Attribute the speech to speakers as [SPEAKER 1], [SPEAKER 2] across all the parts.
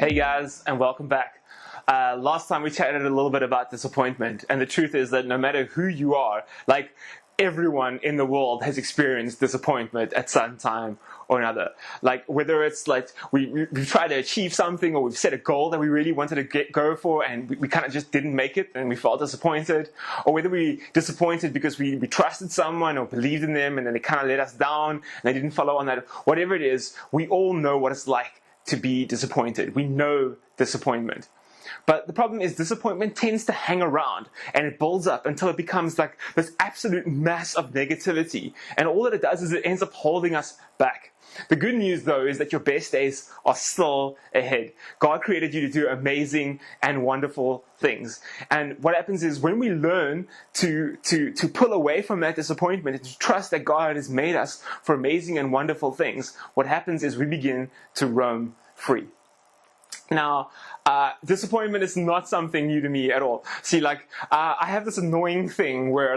[SPEAKER 1] Hey guys, and welcome back. Last time we chatted a little bit about disappointment, and the truth is that no matter who you are, like everyone in the world has experienced disappointment at some time or another. Like whether it's like we've tried to achieve something, or we've set a goal that we really wanted to go for, and we kind of just didn't make it and we felt disappointed, or whether we disappointed because we trusted someone or believed in them and then they kind of let us down and they didn't follow on that. Whatever it is, we all know what it's like to be disappointed. We know disappointment. But the problem is disappointment tends to hang around and it builds up until it becomes like this absolute mass of negativity. And all that it does is it ends up holding us back. The good news though is that your best days are still ahead. God created you to do amazing and wonderful things. And what happens is when we learn to pull away from that disappointment and to trust that God has made us for amazing and wonderful things, what happens is we begin to roam free. Now, disappointment is not something new to me at all. See, I have this annoying thing where,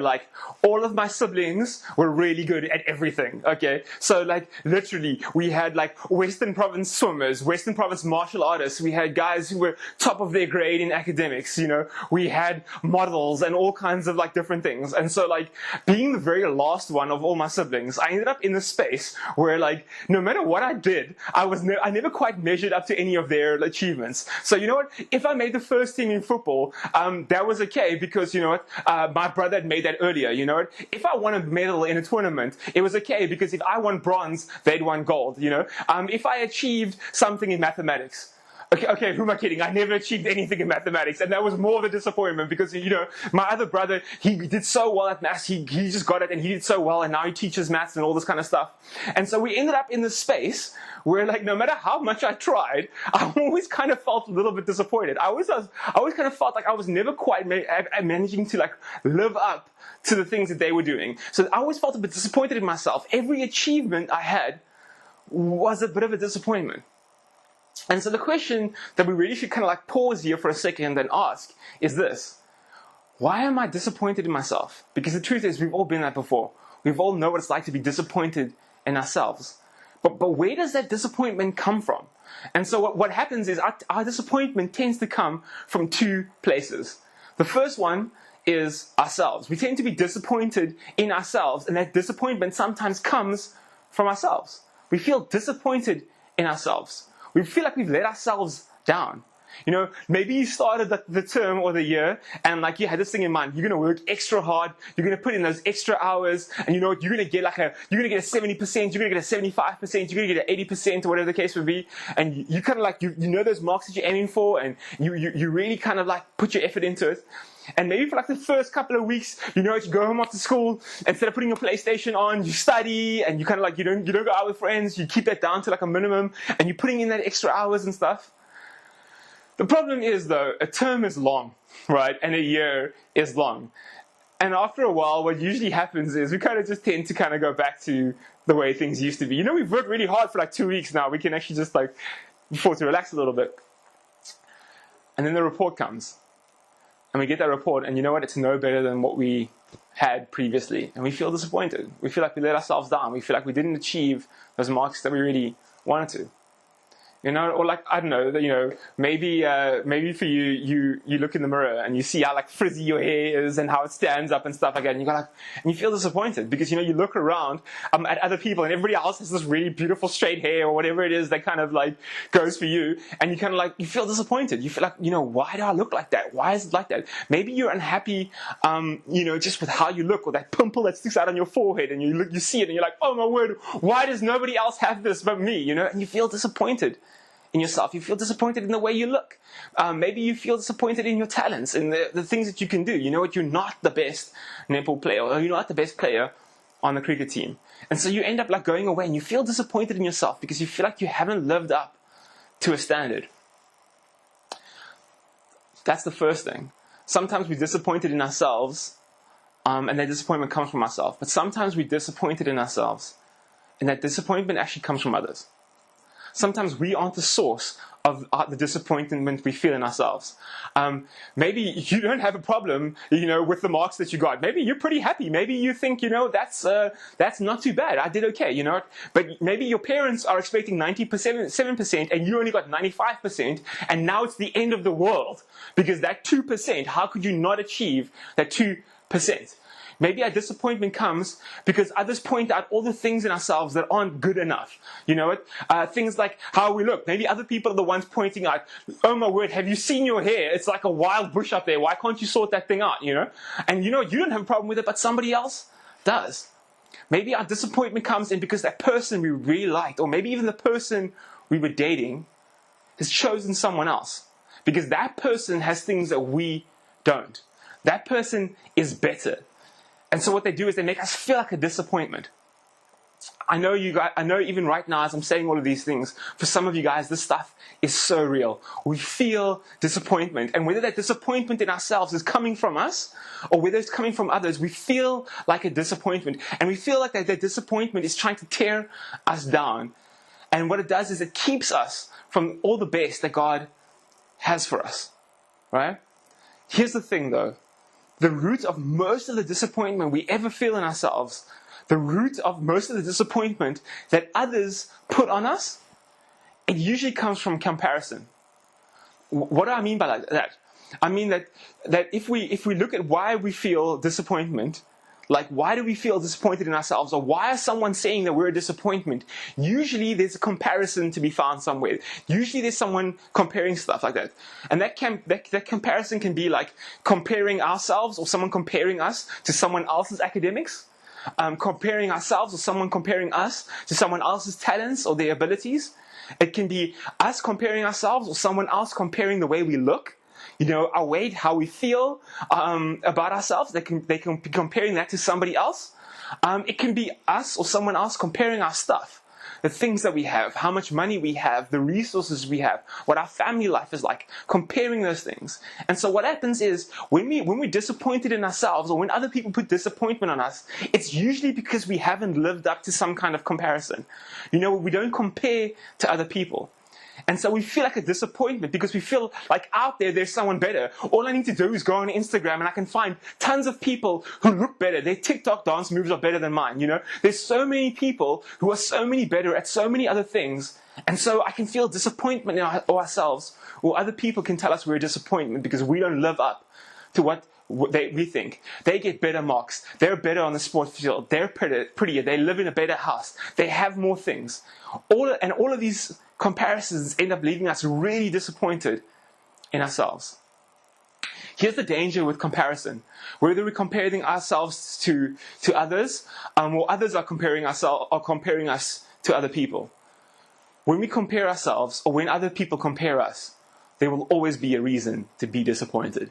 [SPEAKER 1] all of my siblings were really good at everything, okay? So, literally, we had, Western Province swimmers, Western Province martial artists, we had guys who were top of their grade in academics, we had models and all kinds of, different things. And so, being the very last one of all my siblings, I ended up in this space where, no matter what I did, I never quite measured up to any of their achievements. So you know what? If I made the first team in football, that was okay because my brother had made that earlier. You know what? If I won a medal in a tournament, it was okay because if I won bronze, they'd won gold. If I achieved something in mathematics. Okay, who am I kidding? I never achieved anything in mathematics, and that was more of a disappointment because, my other brother, he did so well at maths, he just got it, and he did so well, and now he teaches maths and all this kind of stuff. And so we ended up in this space where, no matter how much I tried, I always kind of felt a little bit disappointed. I always kind of felt like I was never quite managing to, live up to the things that they were doing. So I always felt a bit disappointed in myself. Every achievement I had was a bit of a disappointment. And so the question that we really should kind of pause here for a second and ask is this: why am I disappointed in myself? Because the truth is we've all been there before. We've all know what it's like to be disappointed in ourselves. But where does that disappointment come from? And so what happens is our disappointment tends to come from two places. The first one is ourselves. We tend to be disappointed in ourselves, and that disappointment sometimes comes from ourselves. We feel disappointed in ourselves. We feel like we've let ourselves down. Maybe you started the term or the year and you had this thing in mind. You're going to work extra hard. You're going to put in those extra hours, and you're going to get a 70%, you're going to get a 75%, you're going to get an 80% or whatever the case would be. And you kind of you know those marks that you're aiming for, and you really kind of put your effort into it. And maybe for the first couple of weeks, you go home after school, instead of putting your PlayStation on, you study, and you kind of you don't go out with friends, you keep that down to a minimum, and you're putting in that extra hours and stuff. The problem is though, a term is long, right? And a year is long. And after a while, what usually happens is we kind of just tend to kind of go back to the way things used to be. We've worked really hard for 2 weeks now. We can actually just afford to relax a little bit. And then the report comes. And we get that report, and you know what? It's no better than what we had previously. And we feel disappointed. We feel like we let ourselves down. We feel like we didn't achieve those marks that we really wanted to. Or I don't know, maybe for you look in the mirror and you see how frizzy your hair is and how it stands up and stuff like that, and you go and you feel disappointed because you look around at other people and everybody else has this really beautiful straight hair or whatever it is that kind of goes for you, and you kind of you feel disappointed. You feel why do I look like that? Why is it like that? Maybe you're unhappy, just with how you look, or that pimple that sticks out on your forehead, and you see it and you're like, oh my word, why does nobody else have this but me? And you feel disappointed in yourself. You feel disappointed in the way you look. Maybe you feel disappointed in your talents, in the things that you can do. You're not the best netball player, or you're not the best player on the cricket team. And so you end up going away and you feel disappointed in yourself because you feel like you haven't lived up to a standard. That's the first thing. Sometimes we're disappointed in ourselves, and that disappointment comes from ourselves. But sometimes we're disappointed in ourselves, and that disappointment actually comes from others. Sometimes we aren't the source of the disappointment we feel in ourselves. Maybe you don't have a problem, with the marks that you got. Maybe you're pretty happy. Maybe you think, that's not too bad. I did okay, But maybe your parents are expecting 97% and you only got 95%, and now it's the end of the world because that 2%. How could you not achieve that 2%? Maybe our disappointment comes because others point out all the things in ourselves that aren't good enough. Things like how we look. Maybe other people are the ones pointing out, oh my word, have you seen your hair? It's like a wild bush up there. Why can't you sort that thing out, And you don't have a problem with it, but somebody else does. Maybe our disappointment comes in because that person we really liked, or maybe even the person we were dating, has chosen someone else. Because that person has things that we don't. That person is better. And so what they do is they make us feel like a disappointment. I know even right now as I'm saying all of these things, for some of you guys, this stuff is so real. We feel disappointment. And whether that disappointment in ourselves is coming from us or whether it's coming from others, we feel like a disappointment. And we feel like that disappointment is trying to tear us down. And what it does is it keeps us from all the best that God has for us. Right? Here's the thing though. The root of most of the disappointment we ever feel in ourselves, the root of most of the disappointment that others put on us, it usually comes from comparison. What do I mean by that? I mean that if we look at why we feel disappointment, like why do we feel disappointed in ourselves, or why is someone saying that we're a disappointment? Usually there's a comparison to be found somewhere. Usually there's someone comparing stuff like that. And that comparison can be like comparing ourselves or someone comparing us to someone else's academics, comparing ourselves or someone comparing us to someone else's talents or their abilities. It can be us comparing ourselves or someone else comparing the way we look. Our weight, how we feel about ourselves. They can be comparing that to somebody else. It can be us or someone else comparing our stuff, the things that we have, how much money we have, the resources we have, what our family life is like, comparing those things. And so what happens is when we're disappointed in ourselves or when other people put disappointment on us, it's usually because we haven't lived up to some kind of comparison. We don't compare to other people. And so we feel like a disappointment because we feel like out there's someone better. All I need to do is go on Instagram and I can find tons of people who look better. Their TikTok dance moves are better than mine, There's so many people who are so many better at so many other things. And so I can feel disappointment in ourselves, or other people can tell us we're a disappointment because we don't live up to what we think. They get better marks. They're better on the sports field. They're prettier. They live in a better house. They have more things. All of these comparisons end up leaving us really disappointed in ourselves. Here's the danger with comparison. Whether we're comparing ourselves to others, or others are comparing us to other people. When we compare ourselves, or when other people compare us, there will always be a reason to be disappointed.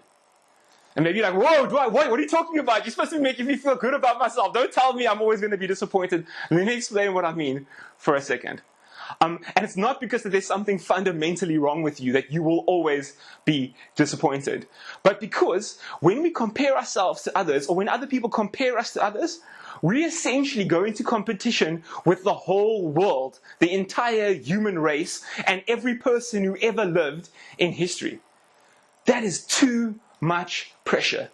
[SPEAKER 1] And maybe you're like, whoa, Dwight, what are you talking about? You're supposed to be making me feel good about myself. Don't tell me I'm always going to be disappointed. Let me explain what I mean for a second. And it's not because that there's something fundamentally wrong with you that you will always be disappointed. But because when we compare ourselves to others, or when other people compare us to others, we essentially go into competition with the whole world, the entire human race, and every person who ever lived in history. That is too much pressure.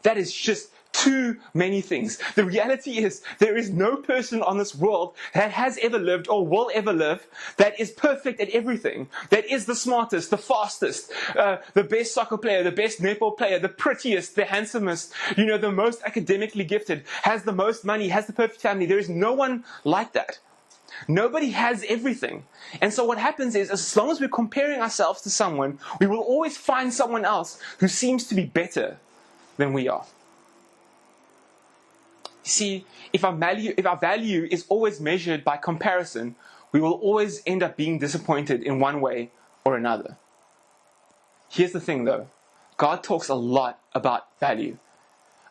[SPEAKER 1] That is just too many things. The reality is there is no person on this world that has ever lived or will ever live that is perfect at everything, that is the smartest, the fastest, the best soccer player, the best netball player, the prettiest, the handsomest, the most academically gifted, has the most money, has the perfect family. There is no one like that. Nobody has everything. And so what happens is, as long as we're comparing ourselves to someone, we will always find someone else who seems to be better than we are. You see, if our value is always measured by comparison, we will always end up being disappointed in one way or another. Here's the thing though. God talks a lot about value.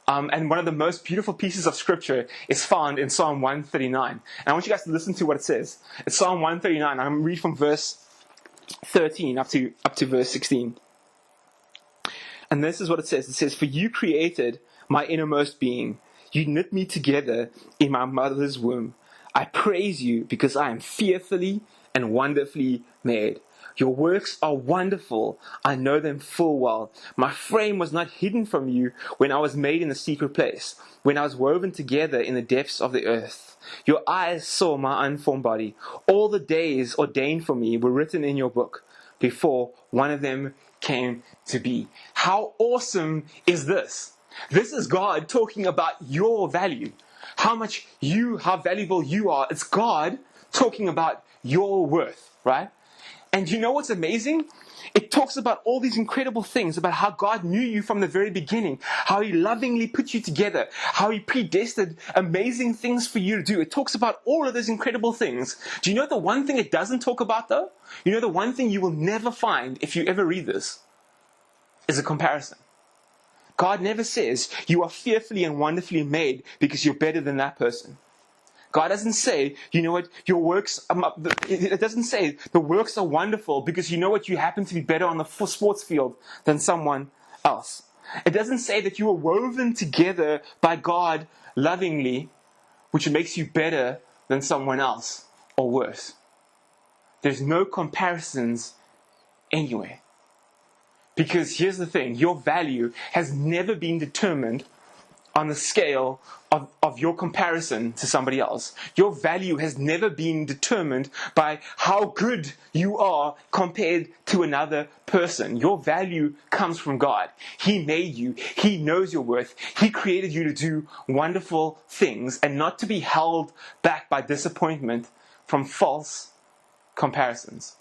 [SPEAKER 1] And one of the most beautiful pieces of scripture is found in Psalm 139. And I want you guys to listen to what it says. It's Psalm 139. I'm going to read from verse 13 up to verse 16. And this is what it says. It says, "For you created my innermost being. You knit me together in my mother's womb. I praise you because I am fearfully and wonderfully made. Your works are wonderful. I know them full well. My frame was not hidden from you when I was made in the secret place, when I was woven together in the depths of the earth. Your eyes saw my unformed body. All the days ordained for me were written in your book before one of them came to be. How awesome is this? This is God talking about your value. How valuable you are. It's God talking about your worth, right? And you know what's amazing? It talks about all these incredible things about how God knew you from the very beginning, how He lovingly put you together, how He predestined amazing things for you to do. It talks about all of those incredible things. Do you know the one thing it doesn't talk about though? You know the one thing you will never find if you ever read this is a comparison. God never says you are fearfully and wonderfully made because you're better than that person. God doesn't say, you know what, your works, it doesn't say the works are wonderful because you know what, you happen to be better on the sports field than someone else. It doesn't say that you are woven together by God lovingly, which makes you better than someone else or worse. There's no comparisons anyway. Because here's the thing, your value has never been determined on the scale of your comparison to somebody else. Your value has never been determined by how good you are compared to another person. Your value comes from God. He made you. He knows your worth. He created you to do wonderful things and not to be held back by disappointment from false comparisons.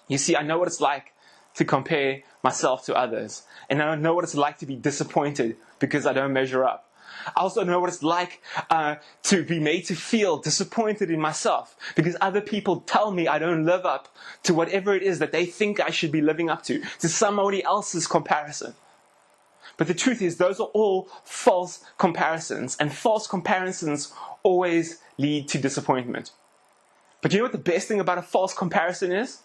[SPEAKER 1] You see, I know what it's like to compare myself to others. And I know what it's like to be disappointed because I don't measure up. I also know what it's like to be made to feel disappointed in myself because other people tell me I don't live up to whatever it is that they think I should be living up to somebody else's comparison. But the truth is, those are all false comparisons, and false comparisons always lead to disappointment. But you know what the best thing about a false comparison is?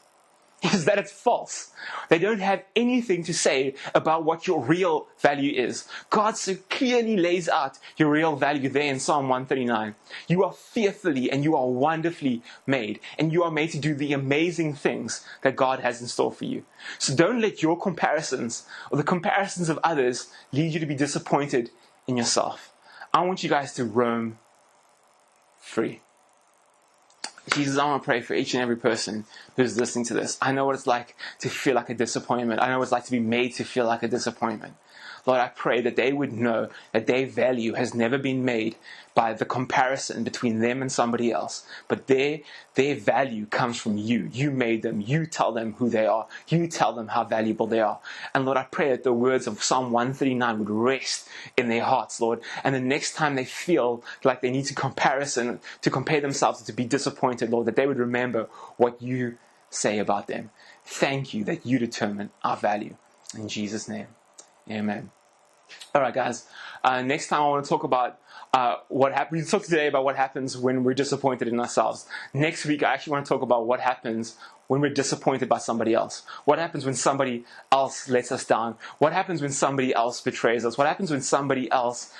[SPEAKER 1] Is that it's false. They don't have anything to say about what your real value is. God so clearly lays out your real value there in Psalm 139. You are fearfully and you are wonderfully made, and you are made to do the amazing things that God has in store for you. So don't let your comparisons or the comparisons of others lead you to be disappointed in yourself. I want you guys to roam free. Jesus, I want to pray for each and every person who's listening to this. I know what it's like to feel like a disappointment. I know what it's like to be made to feel like a disappointment. Lord, I pray that they would know that their value has never been made by the comparison between them and somebody else. But their value comes from you. You made them. You tell them who they are. You tell them how valuable they are. And Lord, I pray that the words of Psalm 139 would rest in their hearts, Lord. And the next time they feel like they need to compare themselves to be disappointed, Lord, that they would remember what you say about them. Thank you that you determine our value. In Jesus' name. Amen. All right, guys. Next time I want to talk about what happens. We talked today about what happens when we're disappointed in ourselves. Next week, I actually want to talk about what happens when we're disappointed by somebody else. What happens when somebody else lets us down? What happens when somebody else betrays us? What happens when somebody else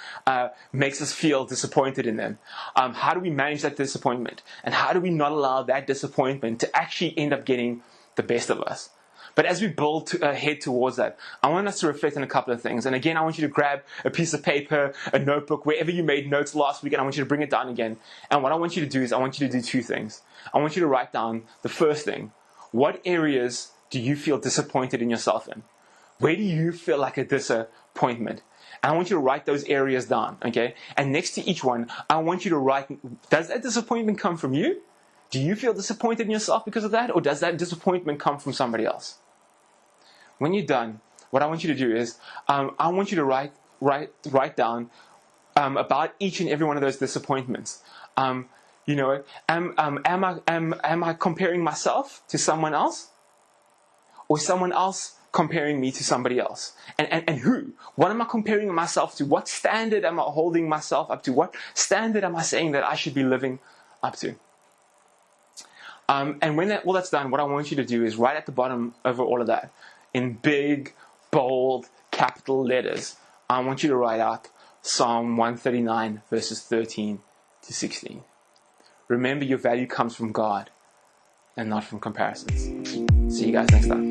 [SPEAKER 1] makes us feel disappointed in them? How do we manage that disappointment? And how do we not allow that disappointment to actually end up getting the best of us? But as we build head towards that, I want us to reflect on a couple of things. And again, I want you to grab a piece of paper, a notebook, wherever you made notes last week, and I want you to bring it down again. And what I want you to do is I want you to do two things. I want you to write down the first thing. What areas do you feel disappointed in yourself in? Where do you feel like a disappointment? And I want you to write those areas down, okay? And next to each one, I want you to write, does that disappointment come from you? Do you feel disappointed in yourself because of that? Or does that disappointment come from somebody else? When you're done, what I want you to do is, I want you to write down about each and every one of those disappointments. Am I comparing myself to someone else, or someone else comparing me to somebody else? And who? What am I comparing myself to? What standard am I holding myself up to? What standard am I saying that I should be living up to? And when all that's done, what I want you to do is right at the bottom over all of that, in big, bold, capital letters, I want you to write out Psalm 139, verses 13 to 16. Remember, your value comes from God. and not from comparisons. See you guys next time.